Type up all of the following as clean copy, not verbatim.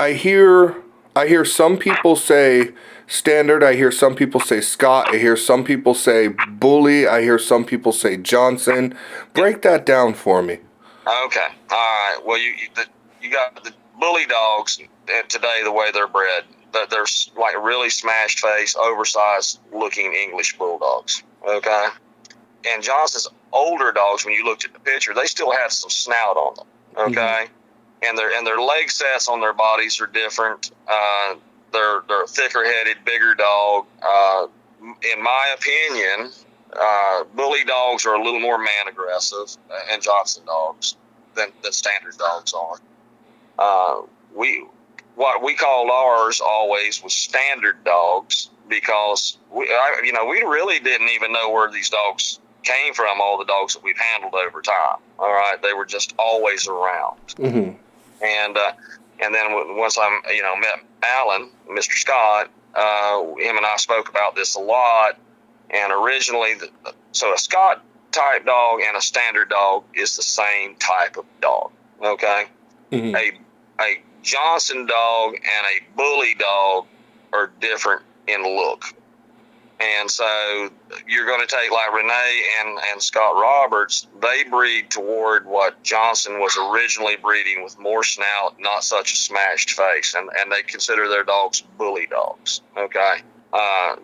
I hear some people say standard. I hear some people say Scott. I hear some people say Bully. I hear some people say Johnson. Break that down for me. Okay. All right. Well, you got the bully dogs, and today the way they're bred, they're like really smashed face, oversized looking English bulldogs. Okay. And Johnson's older dogs, when you looked at the picture, they still have some snout on them. Okay. And their leg sets on their bodies are different. They're a thicker headed, bigger dog. In my opinion, bully dogs are a little more man aggressive, and Johnson dogs than standard dogs are. What we called ours always was standard dogs because we really didn't even know where these dogs came from. All the dogs that we've handled over time. All right, they were just always around. Mm-hmm. And then once I met Alan, Mr. Scott, him and I spoke about this a lot. And originally, so a Scott type dog and a standard dog is the same type of dog. Okay, a Johnson dog and a bully dog are different in look. And so you're going to take like Renee and Scott Roberts, they breed toward what Johnson was originally breeding, with more snout, not such a smashed face. And they consider their dogs bully dogs. Okay.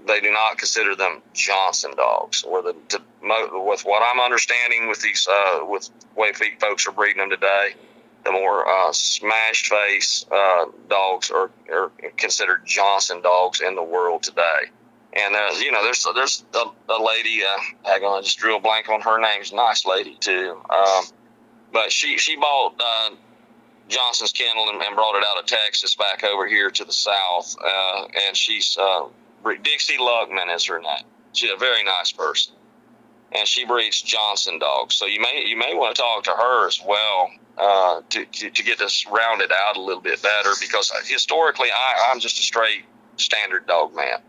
They do not consider them Johnson dogs. With what I'm understanding with these, with the way folks are breeding them today, the more smashed face dogs are considered Johnson dogs in the world today. And there's a lady. I'm gonna just drill blank on her name. She's a nice lady too. But she bought Johnson's kennel and brought it out of Texas back over here to the south. And she's Dixie Luckman is her name. She's a very nice person, and she breeds Johnson dogs. So you may want to talk to her as well to get this rounded out a little bit better, because historically I'm just a straight standard dog man.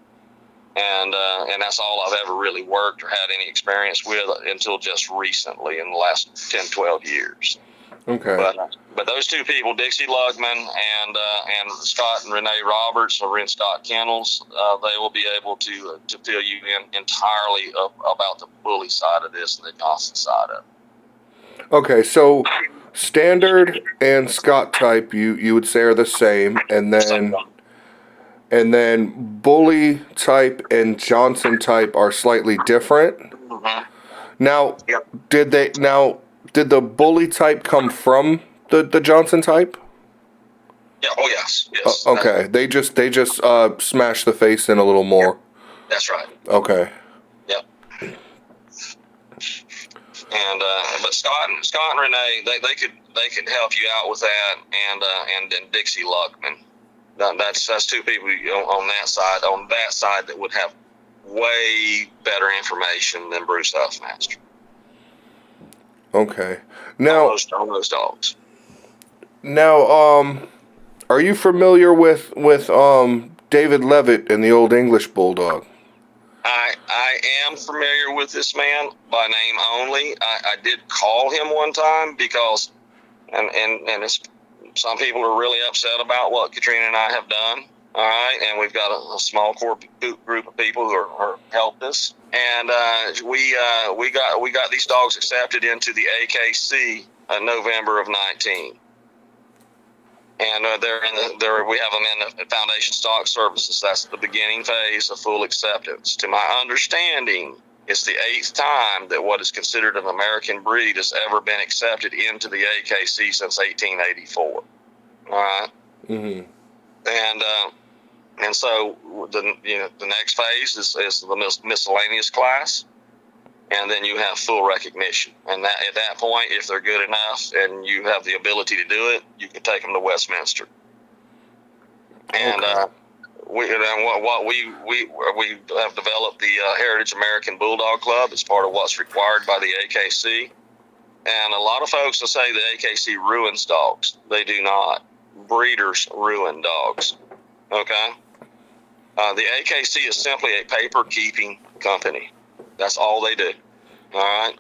And that's all I've ever really worked or had any experience with until just recently in the last 10, 12 years. Okay. But those two people, Dixie Luckman and Scott and Renee Roberts or in Scott Kennels, they will be able to fill you in entirely about the bully side of this and the Johnson side of it. Okay, so standard and Scott type you would say are the same, and then bully type and Johnson type are slightly different. Mm-hmm. Now, Yep. did the bully type come from the Johnson type? Yeah. Oh yes. Yes. Okay. They just smashed the face in a little more. That's right. Okay. Yep. And but Scott and Renee, they could help you out with that, and then Dixie Luckman. That's two people on that side that would have way better information than Bruce Huffmaster. Okay. Now on those dogs. Now, are you familiar with David Levitt and the Old English Bulldog? I am familiar with this man by name only. I did call him one time because, and it's, some people are really upset about what Katrina and I have done. All right, and we've got a small core group of people who are helped us, and we got these dogs accepted into the AKC in November of 19. And we have them in the Foundation Stock Services. That's the beginning phase of full acceptance. To my understanding, it's the 8th time that what is considered an American breed has ever been accepted into the AKC since 1884. All right. Mm-hmm. And so the next phase is the miscellaneous class. And then you have full recognition. And at that point, if they're good enough and you have the ability to do it, you can take them to Westminster. And okay. we have developed the Heritage American Bulldog Club. It's part of what's required by the AKC. And a lot of folks will say the AKC ruins dogs. They do not. Breeders ruin dogs. Okay? The AKC is simply a paper-keeping company. That's all they do. All right?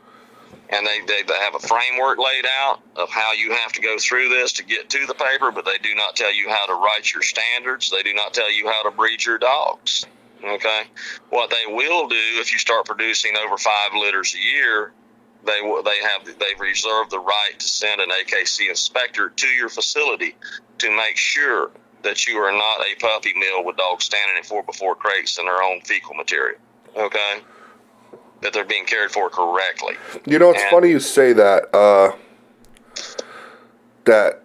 and they have a framework laid out of how you have to go through this to get to the paper, but they do not tell you how to write your standards. They do not tell you how to breed your dogs. Okay, what they will do if you start producing over 5 litters a year, they've reserved the right to send an AKC inspector to your facility to make sure that you are not a puppy mill with dogs standing in 4x4 crates in their own fecal material. Okay, that they're being cared for correctly. You know, it's funny you say that. That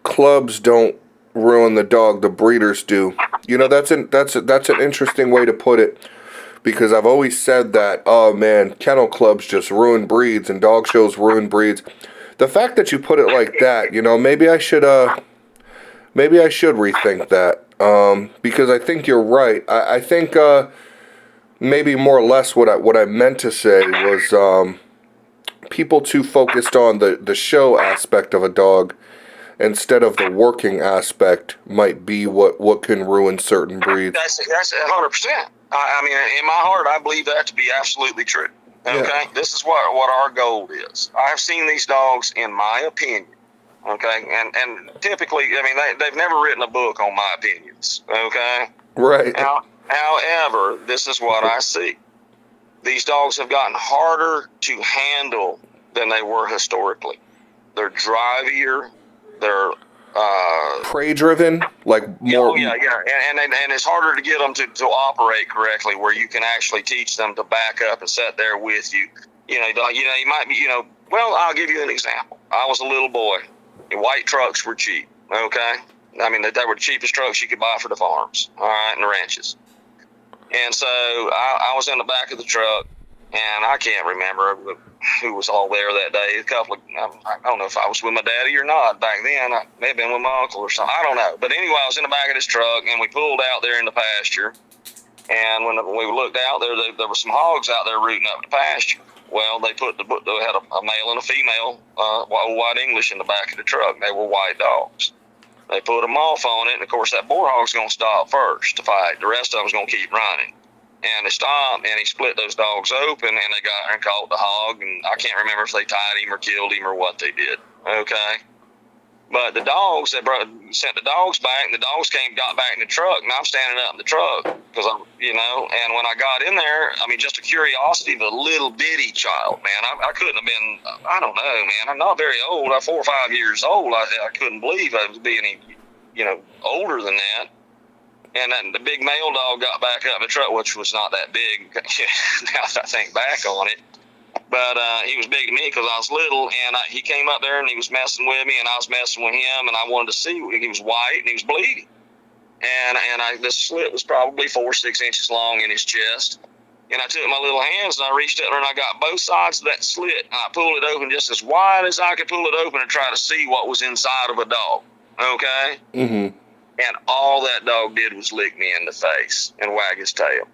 clubs don't ruin the dog, the breeders do. You know, that's an interesting way to put it, because I've always said that, oh man, kennel clubs just ruin breeds and dog shows ruin breeds. The fact that you put it like that, you know, maybe I should rethink that, because I think you're right. I think maybe more or less what I meant to say was people too focused on the show aspect of a dog instead of the working aspect might be what can ruin certain breeds. That's 100%. I mean, in my heart, I believe that to be absolutely true. Okay, yeah. This is what our goal is. I've seen these dogs, in my opinion. Okay, and typically, I mean, they've never written a book on my opinions. Okay, right. However, this is what I see. These dogs have gotten harder to handle than they were historically. They're drivier. They're prey driven, like more. Oh, yeah, and it's harder to get them to operate correctly, where you can actually teach them to back up and sit there with you. You might be, well, I'll give you an example. I was a little boy. White trucks were cheap. Okay, I mean, they were the cheapest trucks you could buy for the farms. All right, and the ranches. And so I was in the back of the truck, and I can't remember who was all there that day. I don't know if I was with my daddy or not back then. I may have been with my uncle or something. I don't know. But anyway, I was in the back of this truck, and we pulled out there in the pasture. And when we looked out there, there were some hogs out there rooting up the pasture. Well, they had a male and a female white English in the back of the truck. They were white dogs. They put them off on it, and of course that boar hog's going to stop first to fight. The rest of them's going to keep running. And they stopped, and he split those dogs open, and they got there and caught the hog. And I can't remember if they tied him or killed him or what they did. Okay, but the dogs, sent the dogs back, and the dogs got back in the truck, and I'm standing up in the truck because and when I got in there, I mean, just a curiosity of a little bitty child, man. I couldn't have been, I don't know, man. I'm not very old. I'm 4 or 5 years old. I couldn't believe I was being any, older than that. And then the big male dog got back up in the truck, which was not that big now that I think back on it. But he was big to me because I was little, and he came up there and he was messing with me, and I was messing with him, and I wanted to see. He was white and he was bleeding, and this slit was probably 4 or 6 inches long in his chest. And I took my little hands and I reached up there and I got both sides of that slit, and I pulled it open just as wide as I could pull it open and try to see what was inside of a dog. Okay. Mm-hmm. And all that dog did was lick me in the face and wag his tail.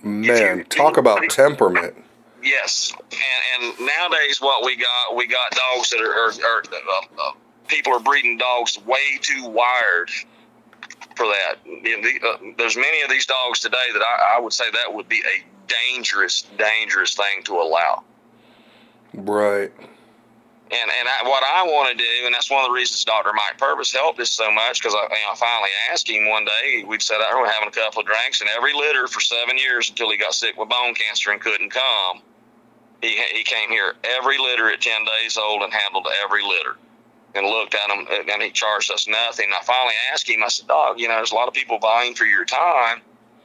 Man, talk about temperament. Yes, and nowadays what we got dogs that are people are breeding dogs way too wired for that. There's many of these dogs today that I would say that would be a dangerous thing to allow. Right. And what I want to do, and that's one of the reasons Dr. Mike Purvis helped us so much, because I finally asked him one day. We'd sat out there having a couple of drinks, and every litter for 7 years until he got sick with bone cancer and couldn't come. He came here every litter at 10 days old and handled every litter and looked at them, and he charged us nothing. I finally asked him, I said, Doc, there's a lot of people vying for your time.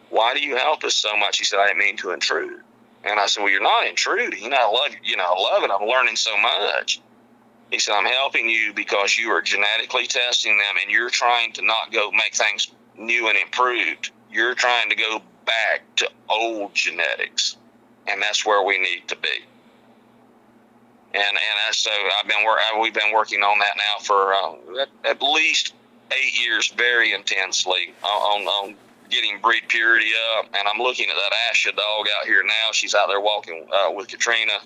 Why do you help us so much? He said, I didn't mean to intrude. And I said, well, you're not intruding. I love it. I'm learning so much. He said, I'm helping you because you are genetically testing them, and you're trying to not go make things new and improved. You're trying to go back to old genetics. And that's where we need to be. And so we've been working on that now for at least 8 years, very intensely on getting breed purity up. And I'm looking at that Asha dog out here now. She's out there walking with Katrina,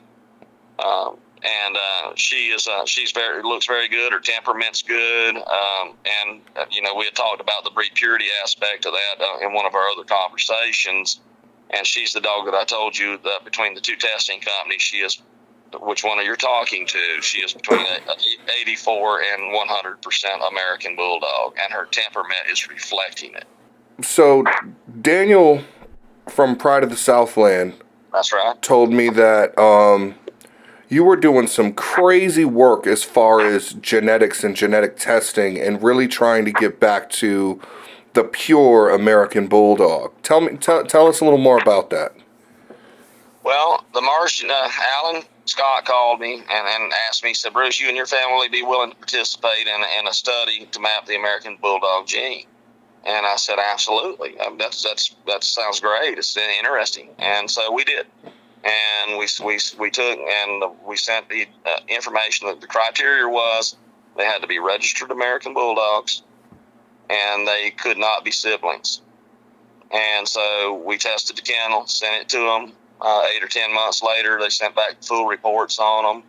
and she's looks very good. Her temperament's good, and we had talked about the breed purity aspect of that in one of our other conversations. And she's the dog that I told you that between the two testing companies, she is which one you're talking to. She is between 84 and 100% American Bulldog, and her temperament is reflecting it. So Daniel from Pride of the Southland That's right. told me that you were doing some crazy work as far as genetics and genetic testing and really trying to get back to the pure American Bulldog. Tell us a little more about that. Well, the Martian, Alan Scott called me and asked me, said, Bruce, you and your family be willing to participate in a study to map the American Bulldog gene? And I said, absolutely. That sounds great. It's interesting. And so we did. And we took and we sent the information that the criteria was they had to be registered American Bulldogs and they could not be siblings. And so we tested the kennel, sent it to them. 8 or 10 months later, they sent back full reports on them.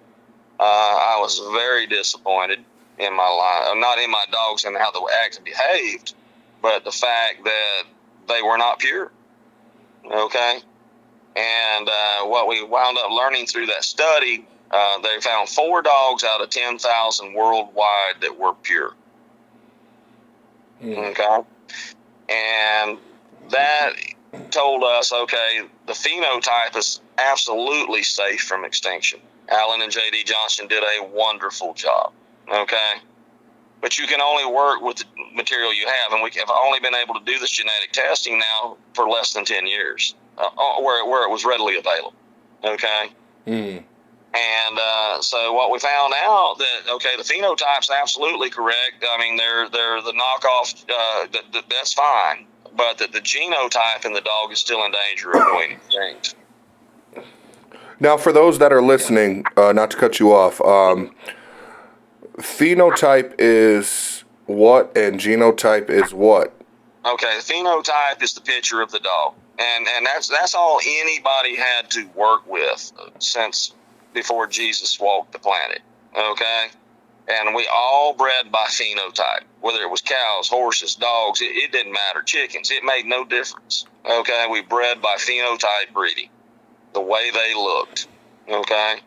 I was very disappointed in my life, not in my dogs and how they actually behaved, but the fact that they were not pure. Okay. And what we wound up learning through that study, they found 4 dogs out of 10,000 worldwide that were pure. Okay. And that told us, okay, the phenotype is absolutely safe from extinction. Alan and J.D. Johnson did a wonderful job. Okay. But you can only work with the material you have. And we have only been able to do this genetic testing now for less than 10 years. Where it was readily available, okay? And so what we found out that, okay, the phenotype's absolutely correct. I mean, they're the knockoff, that's fine. But the genotype in the dog is still in danger of going extinct. Now, for those that are listening, not to cut you off, phenotype is what and genotype is what? Okay, the phenotype is the picture of the dog. And that's all anybody had to work with since before Jesus walked the planet, okay? And we all bred by phenotype, whether it was cows, horses, dogs, it didn't matter, chickens, it made no difference, okay? We bred by phenotype breeding, the way they looked, okay?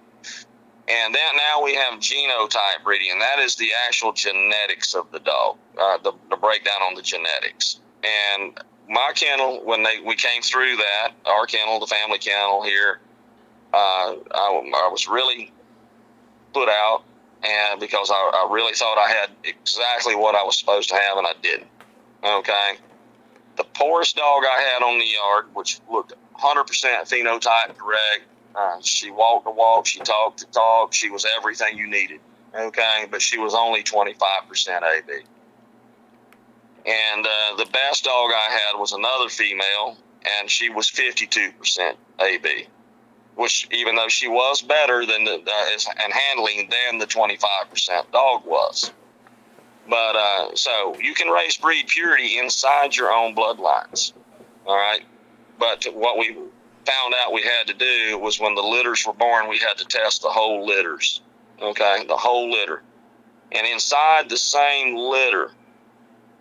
And then now we have genotype breeding, and that is the actual genetics of the dog, the breakdown on the genetics. And my kennel, when we came through that, our kennel, the family kennel here, I was really put out, and because I really thought I had exactly what I was supposed to have, and I didn't. Okay, the poorest dog I had on the yard, which looked 100% phenotype correct. She walked the walk, she talked the talk, she was everything you needed. Okay, but she was only 25% AB. And the best dog I had was another female, and she was 52% AB, which even though she was better than and handling than the 25% dog was. But so you can raise breed purity inside your own bloodlines, all right? But what we found out we had to do was when the litters were born, we had to test the whole litters, okay, the whole litter. And inside the same litter,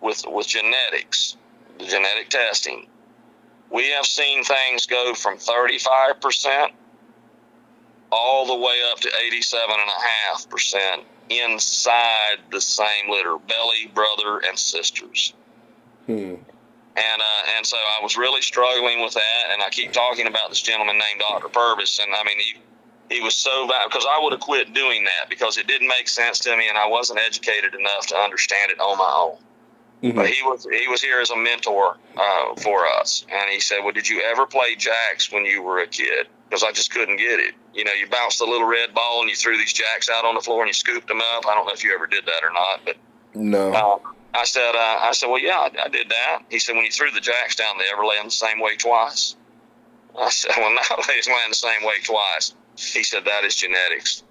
with genetics, the genetic testing, we have seen things go from 35% all the way up to 87.5% inside the same litter, belly, brother, and sisters. And so I was really struggling with that, and I keep talking about this gentleman named Dr. Purvis, and I mean, he was so bad, because I would have quit doing that because it didn't make sense to me, and I wasn't educated enough to understand it on my own. But he was here as a mentor for us, and he said, well, did you ever play jacks when you were a kid? Because I just couldn't get it. You know, you bounced the little red ball and you threw these jacks out on the floor and you scooped them up. I don't know if you ever did that or not, but no. I said, well, yeah, I did that. He said, when you threw the jacks down, they ever land the same way twice? I said, well, no, they just land the same way twice. He said, that is genetics.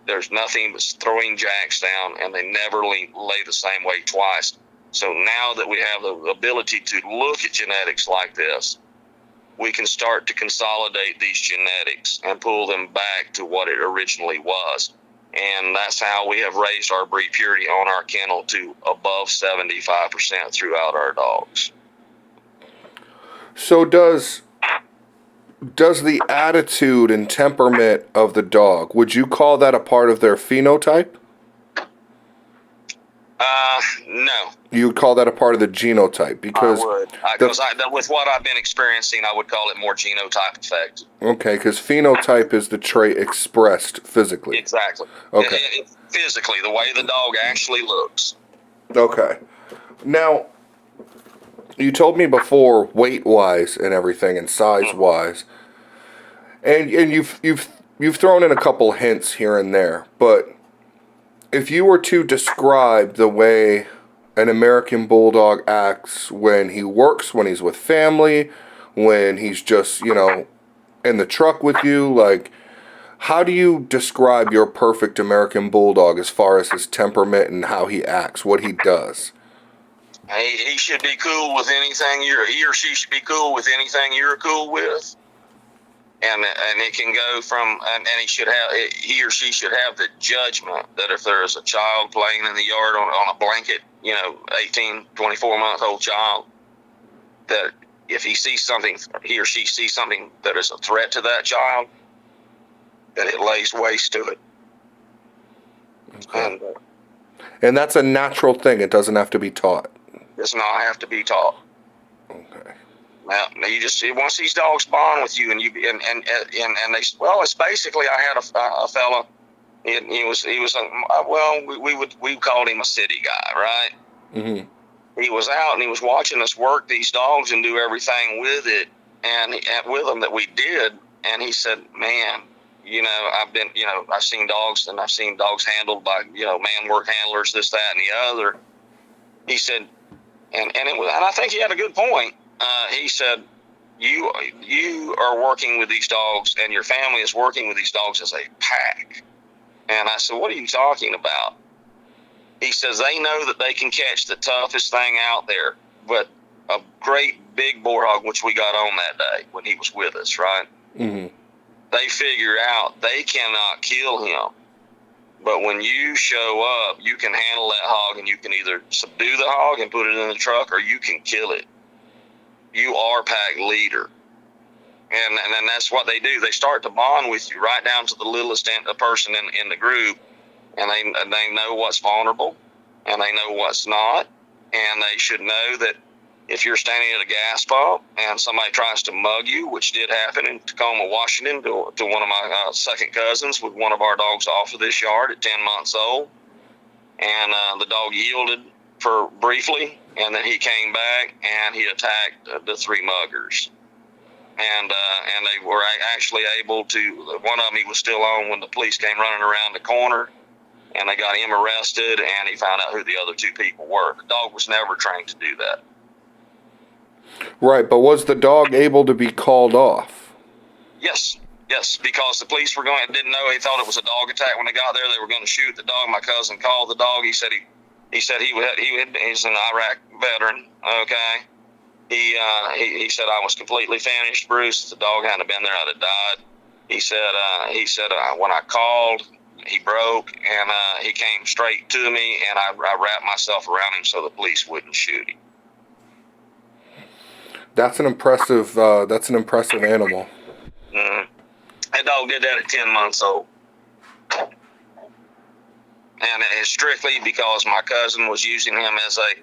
There's nothing but throwing jacks down, and they never lay the same way twice. So now that we have the ability to look at genetics like this, we can start to consolidate these genetics and pull them back to what it originally was. And that's how we have raised our breed purity on our kennel to above 75% throughout our dogs. So does Does the attitude and temperament of the dog, would you call that a part of their phenotype? No, You would call that a part of the genotype I because would. Because with what I've been experiencing, I would call it more genotype effect. okay, because phenotype is the trait expressed physically. Exactly. Okay. Physically, the way the dog actually looks. Okay. Now, you told me before weight wise and everything and size wise, and you've thrown in a couple hints here and there, but if you were to describe the way an American Bulldog acts when he works, when he's with family, when he's just, in the truck with you, like, how do you describe your perfect American Bulldog as far as his temperament and how he acts, what he does? He should be cool with anything he or she should be cool with anything you're cool with. And it can go from, and he or she should have the judgment that if there is a child playing in the yard on a blanket, 18, 24-month-old child, that if he or she sees something that is a threat to that child, that it lays waste to it. Okay. And that's a natural thing. It doesn't have to be taught. Does not have to be taught. Okay. Now you just once these dogs bond with you, and they it's basically I had a fella. He was we called him a city guy, right? Mm-hmm. He was out and he was watching us work these dogs and do everything with it and with them that we did, and he said, "Man, I've seen dogs and I've seen dogs handled by man work handlers, this, that, and the other." He said, and I think he had a good point. He said, you are working with these dogs and your family is working with these dogs as a pack. And I said, what are you talking about? He says, they know that they can catch the toughest thing out there, but a great big boar hog, which we got on that day when he was with us, right? Mm-hmm. They figure out they cannot kill him. But when you show up, you can handle that hog and you can either subdue the hog and put it in the truck or you can kill it. You are pack leader. And that's what they do. They start to bond with you right down to the littlest person in the group. And they know what's vulnerable and they know what's not. And they should know that if you're standing at a gas pump and somebody tries to mug you, which did happen in Tacoma, Washington, to one of my second cousins with one of our dogs off of this yard at 10 months old. And the dog yielded for briefly, and then he came back and he attacked the three muggers. And they were actually able to, one of them he was still on when the police came running around the corner, and they got him arrested, and he found out who the other two people were. The dog was never trained to do that. Right, but was the dog able to be called off? Yes, because the police didn't know. He thought it was a dog attack. When they got there, they were going to shoot the dog. My cousin called the dog. He said he's an Iraq veteran. Okay. He said I was completely finished, Bruce. If the dog hadn't been there, I'd have died. He said when I called, he broke and he came straight to me, and I wrapped myself around him so the police wouldn't shoot him. That's an impressive animal. Mm-hmm. That dog did that at 10 months old. And it's strictly because my cousin was using him as like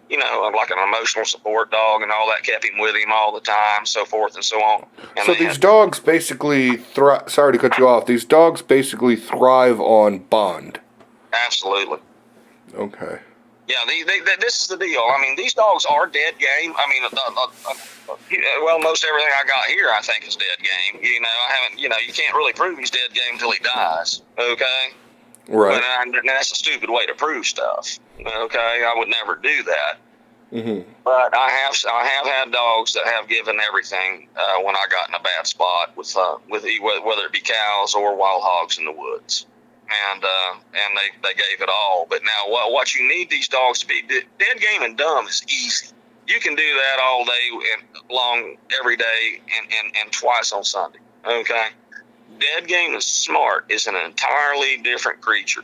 an emotional support dog, and all that kept him with him all the time, so forth and so on. And so these dogs basically sorry to cut you off. These dogs basically thrive on bond. Absolutely. Okay. Yeah, this is the deal. I mean, these dogs are dead game. I mean, most everything I got here, I think, is dead game. You can't really prove he's dead game until he dies. Okay. Right. But that's a stupid way to prove stuff. Okay, I would never do that. Mm-hmm. But I have had dogs that have given everything when I got in a bad spot with whether it be cows or wild hogs in the woods. And they gave it all. But now what you need these dogs to be, dead game and dumb is easy. You can do that all day long, every day, and twice on Sunday. Okay? Dead game and smart is an entirely different creature.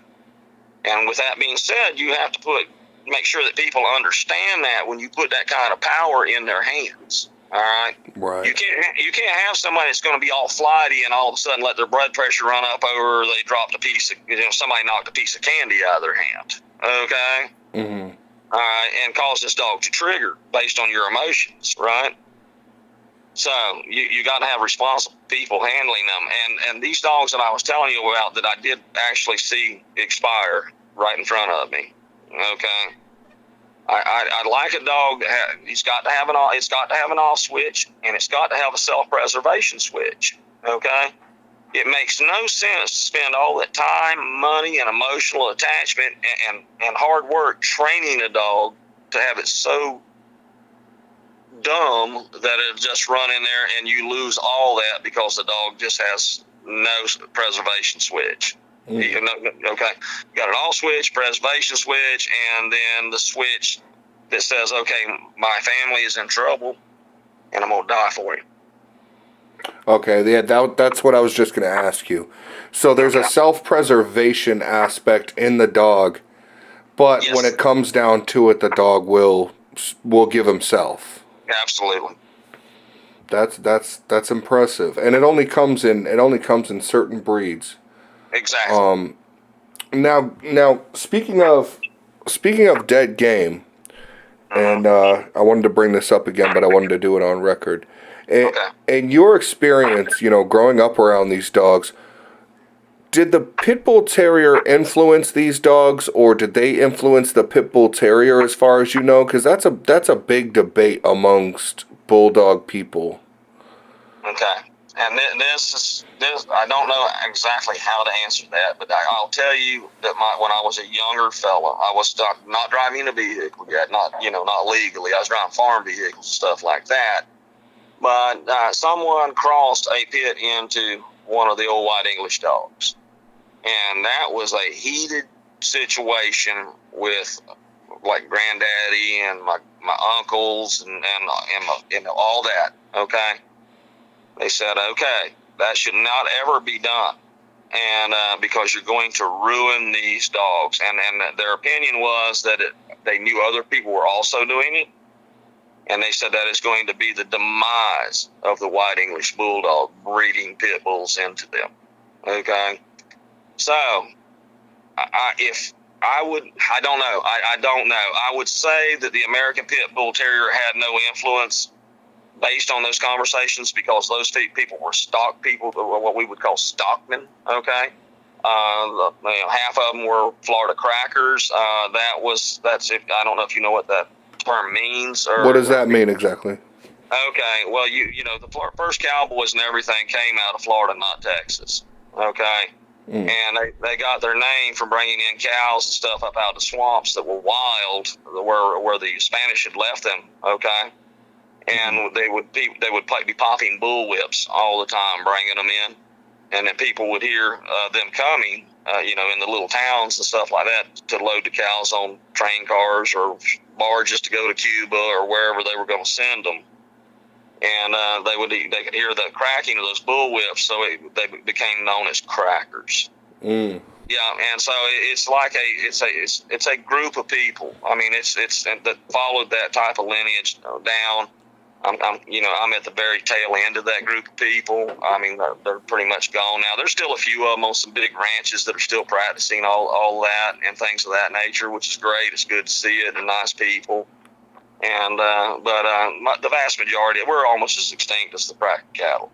And with that being said, you have to make sure that people understand that when you put that kind of power in their hands. All right. Right. You can't have somebody that's going to be all flighty and all of a sudden let their blood pressure run up over they dropped a piece of somebody knocked a piece of candy out of their hand. Okay. Mm-hmm. All right, and cause this dog to trigger based on your emotions, right? So you got to have responsible people handling them, and these dogs that I was telling you about that I did actually see expire right in front of me. Okay. I like a dog that it's got to have an off switch, and it's got to have a self-preservation switch. Okay, it makes no sense to spend all that time, money, and emotional attachment and hard work training a dog to have it so dumb that it'll just run in there and you lose all that because the dog just has no preservation switch. Okay, you got an off switch, preservation switch, and then the switch that says, okay, my family is in trouble and I'm gonna die for you. Okay, yeah, that's what I was just going to ask you. So there's a self-preservation aspect in the dog, but when it comes down to it, the dog will give himself. Absolutely. That's impressive, and it only comes in certain breeds. Exactly. Now speaking of dead game, and I wanted to bring this up again, but I wanted to do it on record. In your experience, growing up around these dogs, did the Pit Bull Terrier influence these dogs, or did they influence the Pit Bull Terrier as far as you know? Because that's a big debate amongst Bulldog people. Okay. And this I don't know exactly how to answer that, but I'll tell you that when I was a younger fella, I was not driving a vehicle yet, not legally. I was driving farm vehicles and stuff like that. But someone crossed a pit into one of the old white English dogs, and that was a heated situation with like granddaddy and my uncles and all that. Okay. They said, okay, that should not ever be done, and because you're going to ruin these dogs. And their opinion was that they knew other people were also doing it, and they said that is going to be the demise of the white English Bulldog, breeding pit bulls into them. Okay, so I don't know. I don't know. I would say that the American Pit Bull Terrier had no influence based on those conversations, because those people were stock people, what we would call stockmen. Okay, half of them were Florida crackers. That's if I don't know if you know what that term means. Or what does that mean exactly? Okay, well the first cowboys and everything came out of Florida, not Texas. Okay. And they got their name from bringing in cows and stuff up out of the swamps that were wild, where the Spanish had left them. Okay. And they would be popping bull whips all the time, bringing them in, and then people would hear them coming, in the little towns and stuff like that, to load the cows on train cars or barges to go to Cuba or wherever they were going to send them. And they could hear the cracking of those bull whips, so they became known as crackers. Yeah, and so it's like it's a group of people. I mean, it's that followed that type of lineage down. I'm at the very tail end of that group of people. I mean, they're pretty much gone now. There's still a few of them on some big ranches that are still practicing all that and things of that nature, which is great. It's good to see it, and nice people. And the vast majority, we're almost as extinct as the cracker cattle.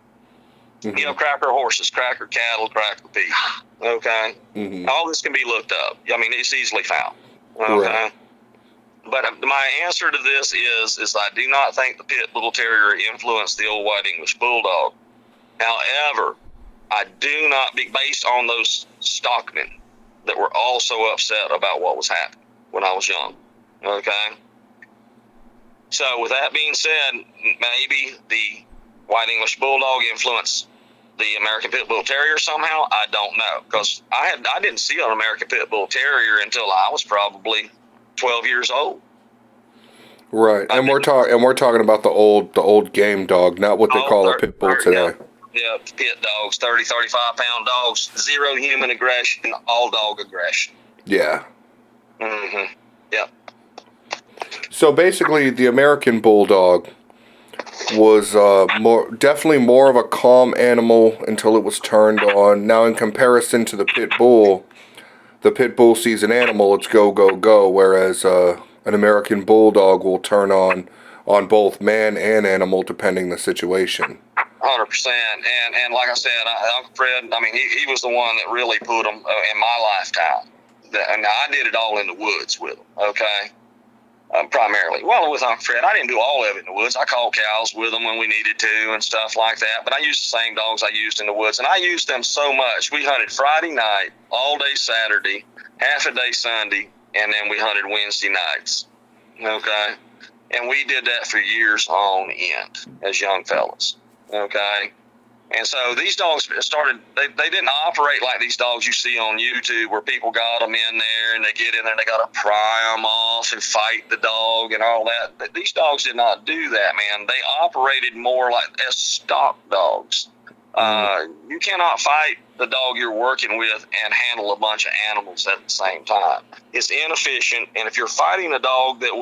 Cracker horses, cracker cattle, cracker beef. Okay, all this can be looked up. I mean, it's easily found. Okay. Right. But my answer to this is I do not think the Pit Bull Terrier influenced the old white English Bulldog. However, I do not be based on those stockmen that were also upset about what was happening when I was young. Okay. So with that being said, maybe the white English Bulldog influenced the American Pit Bull Terrier somehow. I don't know, because I didn't see an American Pit Bull Terrier until I was probably 12 years old. Right, and we're talking about the old game dog, not what they call a pit bull today. Yeah, pit dogs, 30, 35-pound dogs, zero human aggression, all dog aggression. Yeah. Yep. So basically, the American Bulldog, was definitely more of a calm animal until it was turned on. Now, in comparison to the pit bull sees an animal, it's go go go. Whereas an American bulldog will turn on both man and animal depending the situation. 100%. And like I said, Uncle Fred, I mean, he was the one that really put them in my lifetime. And I did it all in the woods with them, okay? Primarily. Well, with Uncle Fred, I didn't do all of it in the woods. I called cows with them when we needed to and stuff like that. But I used the same dogs I used in the woods. And I used them so much. We hunted Friday night, all day Saturday, half a day Sunday, and then we hunted Wednesday nights, okay? And we did that for years on end as young fellas, okay? And so these dogs started, they didn't operate like these dogs you see on YouTube where people got them in there and they get in there and they got to pry them off and fight the dog and all that. These dogs did not do that, man. They operated more like as stock dogs. You cannot fight the dog you're working with and handle a bunch of animals at the same time. It's inefficient. And if you're fighting a dog that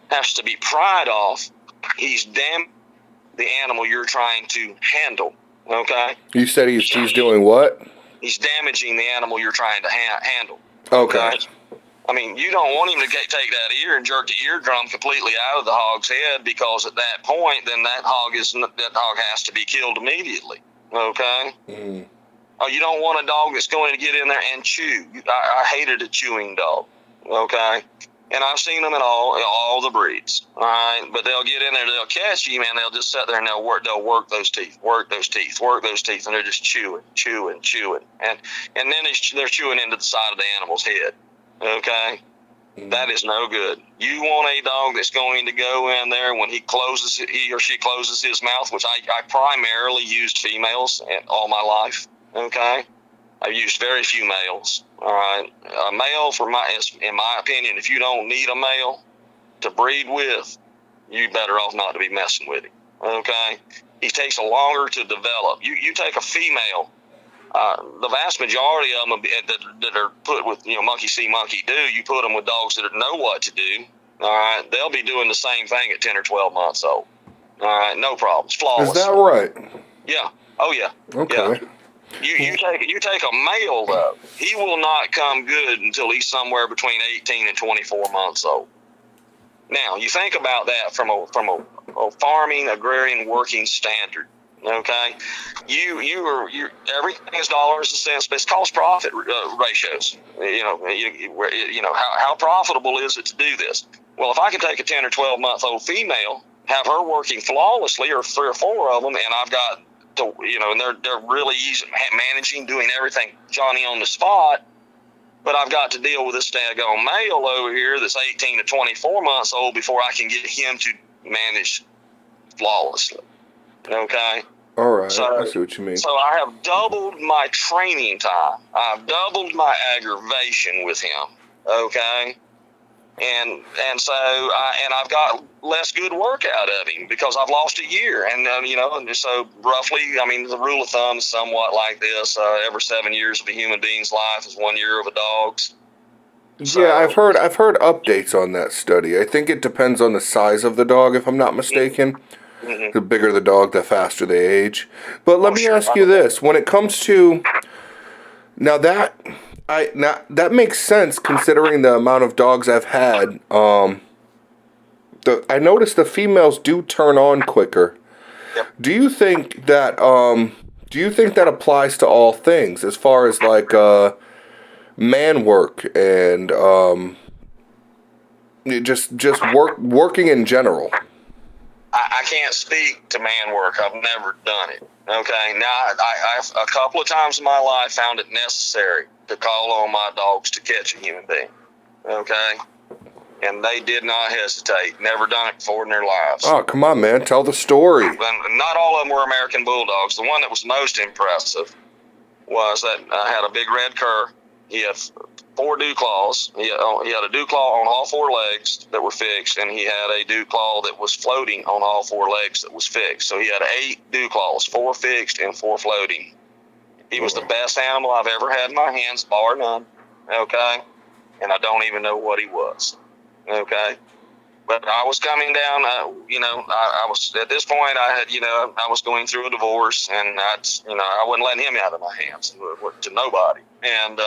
has to be pried off, he's damaging the animal you're trying to handle. Okay. You said he's doing what? He's damaging the animal you're trying to handle. Okay. I mean, you don't want him to take that ear and jerk the eardrum completely out of the hog's head, because at that point, then that hog has to be killed immediately. Okay. Oh, you don't want a dog that's going to get in there and chew. I hated a chewing dog. Okay. And I've seen them in all the breeds, all right? But they'll get in there, they'll catch you, and they'll just sit there and they'll work those teeth, and they're just chewing. And then they're chewing into the side of the animal's head, okay? That is no good. You want a dog that's going to go in there when he or she closes his mouth, which I primarily used females all my life, okay? I've used very few males. All right, a male, in my opinion, if you don't need a male to breed with, you better off not to be messing with him. Okay, he takes a longer to develop. You take a female. The vast majority of them that are put with monkey see, monkey do. You put them with dogs that know what to do. All right, they'll be doing the same thing at 10 or 12 months old. All right, no problems, flawless. Is that right? Yeah. Oh yeah. Okay. Yeah. You take a male though, he will not come good until he's somewhere between 18 and 24 months old. Now you think about that from a farming agrarian working standard. Okay, you everything is dollars and cents, but it's cost profit ratios. How profitable is it to do this? Well, if I can take a 10 or 12 month old female, have her working flawlessly, or 3 or 4 of them, and I've got and they're really easy managing, doing everything Johnny on the spot. But I've got to deal with this daggone male over here that's 18 to 24 months old before I can get him to manage flawlessly. Okay. All right. So, I see what you mean. So I have doubled my training time. I've doubled my aggravation with him. Okay. And so I've got less good work out of him because I've lost a year. And so roughly, I mean, the rule of thumb is somewhat like this: every 7 years of a human being's life is 1 year of a dog's. So, yeah, I've heard updates on that study. I think it depends on the size of the dog, if I'm not mistaken. Mm-hmm. The bigger the dog, the faster they age. But let me ask you this: when it comes to that makes sense considering the amount of dogs I've had. I noticed the females do turn on quicker. Yep. Do you think that applies to all things, as far as like man work and just working in general? I can't speak to man work. I've never done it. Okay. Now, I've a couple of times in my life found it necessary to call on my dogs to catch a human being. Okay. And they did not hesitate. Never done it before in their lives. Oh, come on, man. Tell the story. And not all of them were American Bulldogs. The one that was most impressive was that I had a big red cur. He had 4 dew claws. He had a dew claw on all 4 legs that were fixed, and he had a dew claw that was floating on all 4 legs that was fixed. So he had 8 dew claws, 4 fixed and 4 floating. He was the best animal I've ever had in my hands, bar none. Okay? And I don't even know what he was. Okay? but I was coming down. I was at this point. I was going through a divorce, and I wasn't letting him out of my hands to nobody. And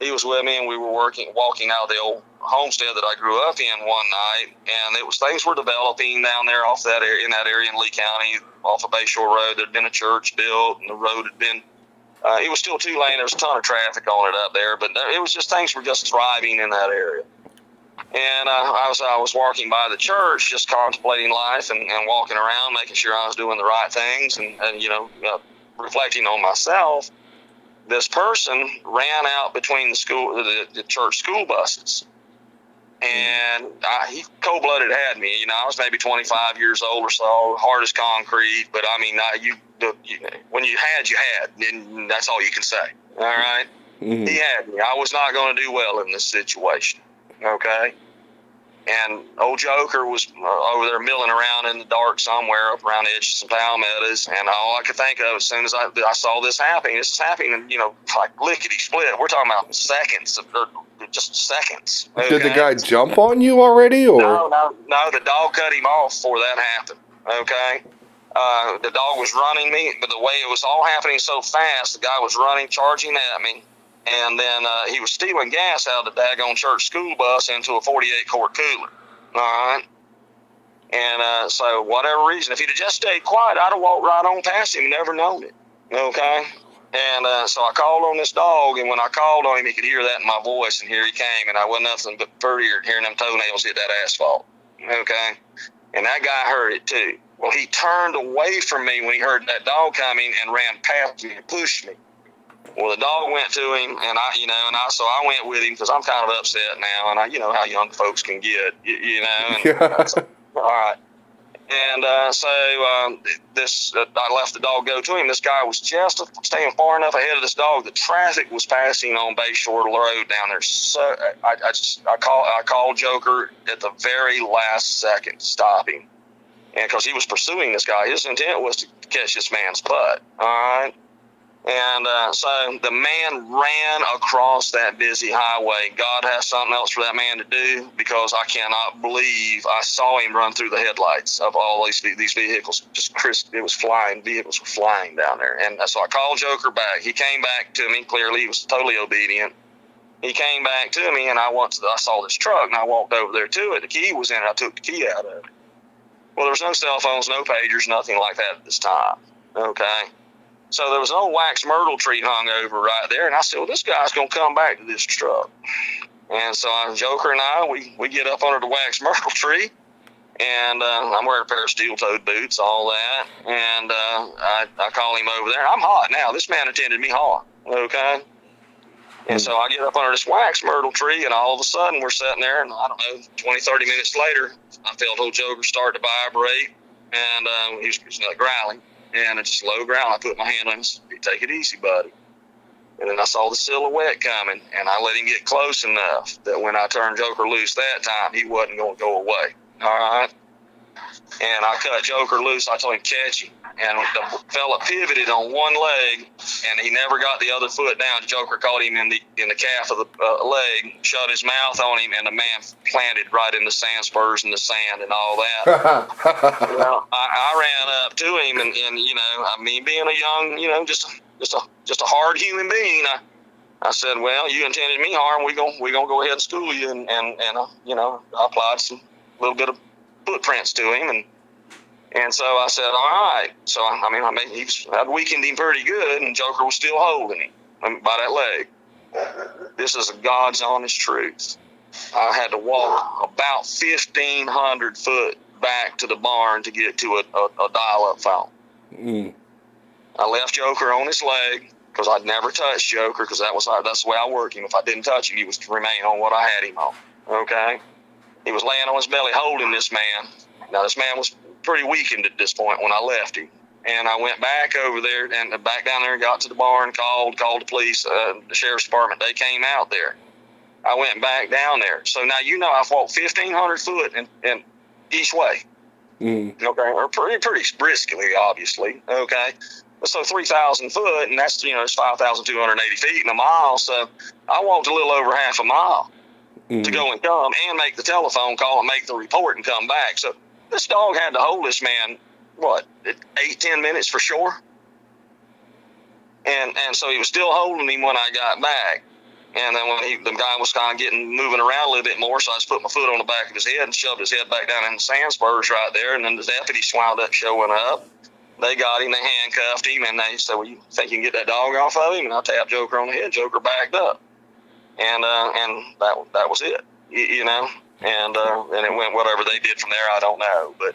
he was with me, and we were walking out of the old homestead that I grew up in one night, and things were developing down there off that area, in that area in Lee County, off of Bayshore Road. There'd been a church built, and the road had been. It was still 2-lane. There was a ton of traffic on it up there, but it was just things were just thriving in that area. And I was walking by the church, just contemplating life and walking around, making sure I was doing the right things, and reflecting on myself. This person ran out between the church school buses, and he cold-blooded had me. I was maybe 25 years old or so, hard as concrete. But I mean, when you had, and that's all you can say. All right, He had me. I was not going to do well in this situation. Okay. And old Joker was over there milling around in the dark somewhere up around the edge of some palmettos, and all I could think of as soon as I saw this happening, like lickety split. We're talking about seconds, or just seconds. Okay? Did the guy jump on you already, or? No, the dog cut him off before that happened. Okay. The dog was running me, but the way it was all happening so fast, the guy was running, charging at me. And then he was stealing gas out of the daggone church school bus into a 48-quart cooler. All right. And so whatever reason, if he'd have just stayed quiet, I'd have walked right on past him and never known it. Okay. And so I called on this dog, and when I called on him, he could hear that in my voice, and here he came, and I wasn't nothing but prettier hearing them toenails hit that asphalt. Okay. And that guy heard it too. Well, he turned away from me when he heard that dog coming and ran past me and pushed me. Well, the dog went to him, and so I went with him because I'm kind of upset now, and how young folks can get, all right. And I left the dog go to him. This guy was just staying far enough ahead of this dog. The traffic was passing on Bayshore Road down there. So I called Joker at the very last second to stop him, and because he was pursuing this guy, his intent was to catch this man's butt. All right. And so the man ran across that busy highway. God has something else for that man to do, because I cannot believe I saw him run through the headlights of all these vehicles. It was flying. Vehicles were flying down there. And so I called Joker back. He came back to me. Clearly, he was totally obedient. He came back to me, and I saw this truck, and I walked over there to it. The key was in it. I took the key out of it. Well, there was no cell phones, no pagers, nothing like that at this time. Okay. So there was an old wax myrtle tree hung over right there, and I said, well, this guy's going to come back to this truck. And so Joker and I, we get up under the wax myrtle tree, and I'm wearing a pair of steel-toed boots, all that, and I call him over there. I'm hot now. This man attended me hot, okay? And so I get up under this wax myrtle tree, and all of a sudden we're sitting there, and I don't know, 20, 30 minutes later, I felt old Joker start to vibrate, and he was growling. And it's just low ground. I put my hand on him. Take it easy, buddy. And then I saw the silhouette coming, and I let him get close enough that when I turned Joker loose that time, he wasn't going to go away. All right. And I cut Joker loose. I told him catch him. And the fella pivoted on one leg, and he never got the other foot down. Joker caught him in the calf of the leg, shut his mouth on him, and the man planted right in the sand spurs and the sand and all that. Well, I ran up to him, and being a young, just a hard human being, I said, well, you intended me harm. We gonna go ahead and school you, and I applied some little bit of footprints to him, and so I said, all right. So I'd weakened him pretty good, and Joker was still holding him by that leg. This is God's honest truth. I had to walk about 1,500 foot back to the barn to get to a dial-up phone. I left Joker on his leg because I'd never touched Joker, because that's the way I work him. If I didn't touch him, he was to remain on what I had him on. Okay? He was laying on his belly holding this man. Now, this man was pretty weakened at this point when I left him. And I went back over there and back down there and got to the barn, called the police, the sheriff's department. They came out there. I went back down there. So now I've walked 1,500 foot in each way. Okay, or pretty briskly, obviously. Okay, so 3,000 foot, and that's it's 5,280 feet in a mile. So I walked a little over half a mile. to go and come and make the telephone call and make the report and come back. So this dog had to hold this man, 8-10 minutes for sure. And so he was still holding him when I got back. And then when the guy was kind of moving around a little bit more, so I just put my foot on the back of his head and shoved his head back down in the sand spurs right there. And then the deputies wound up showing up. They got him, they handcuffed him, and they said, well, you think you can get that dog off of him? And I tapped Joker on the head. Joker backed up. And that was it, you know. And it went whatever they did from there, I don't know. But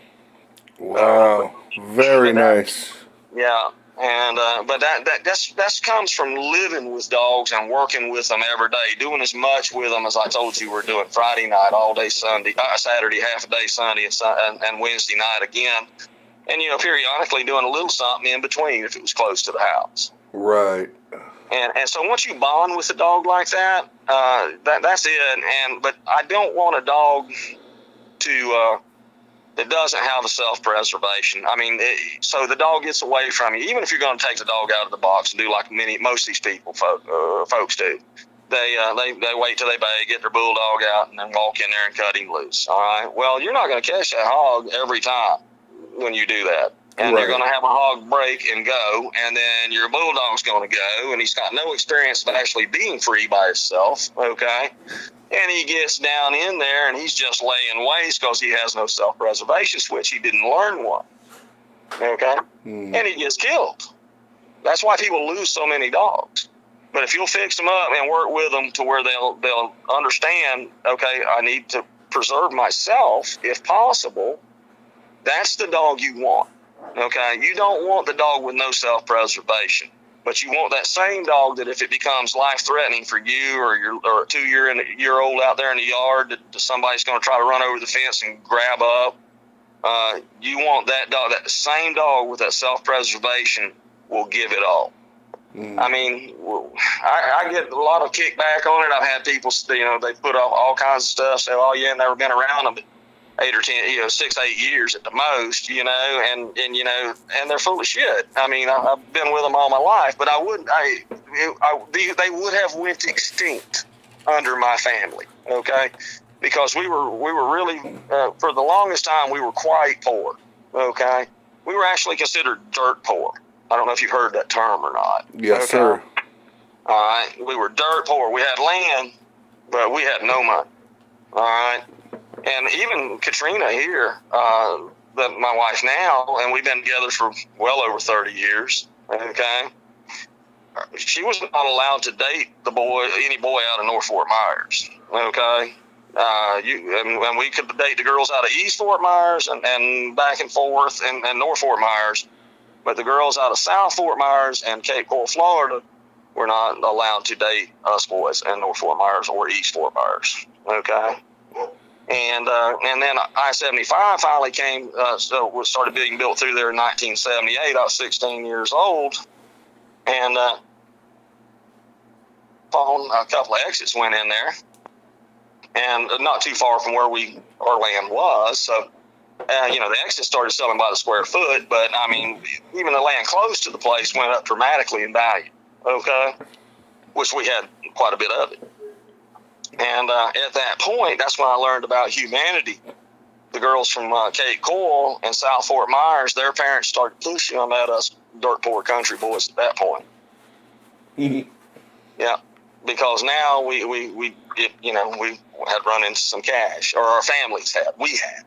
wow, very nice. Yeah. And but that comes from living with dogs and working with them every day, doing as much with them as I told you we're doing Friday night, all day Sunday, Saturday, half a day Sunday, and Wednesday night again. And, you know, periodically doing a little something in between if it was close to the house. Right. And so once you bond with a dog like that, that's it. But I don't want a dog to that doesn't have a self-preservation. I mean, so the dog gets away from you. Even if you're going to take the dog out of the box and do like most of these people, folks do, they wait till they get their Bulldog out and then walk in there and cut him loose. All right. Well, you're not going to catch that hog every time when you do that. And right. You're going to have a hog break and go, and then your Bulldog's going to go, and he's got no experience of actually being free by himself, okay? And he gets down in there, and he's just laying waste because he has no self-preservation switch. He didn't learn one, okay? And he gets killed. That's why people lose so many dogs. But if you'll fix them up and work with them to where they'll understand, okay, I need to preserve myself if possible, that's the dog you want. Okay, you don't want the dog with no self-preservation, but you want that same dog that if it becomes life-threatening for you or a 2-year-old out there in the yard that somebody's going to try to run over the fence and grab up, you want that dog, that same dog with that self-preservation will give it all. I mean, I get a lot of kickback on it. I've had people, you know, they put up all kinds of stuff, say, oh, yeah, never been around them. 8 or 10, 6-8 years at the most, you know, and you know, and they're full of shit. I mean, I've been with them all my life, but they would have went extinct under my family, okay? Because we were really, for the longest time, we were quite poor, okay? We were actually considered dirt poor. I don't know if you've heard that term or not. Yes, okay? sir. All right, we were dirt poor. We had land, but we had no money, all right? And even Katrina here, my wife now, and we've been together for well over 30 years, okay? She was not allowed to date any boy out of North Fort Myers, okay? And we could date the girls out of East Fort Myers and back and forth and North Fort Myers, but the girls out of South Fort Myers and Cape Coral, Florida, were not allowed to date us boys in North Fort Myers or East Fort Myers, okay? And then I-75 finally came, started being built through there in 1978. I was 16 years old, and a couple of exits went in there, and not too far from where our land was. So, you know, the exits started selling by the square foot, but I mean, even the land close to the place went up dramatically in value. Okay, which we had quite a bit of it. And at that point, that's when I learned about humanity. The girls from Cape Coral and South Fort Myers, their parents started pushing them at us dirt poor country boys at that point. Mm-hmm. Yeah, because now we had run into some cash, or our families had. We had.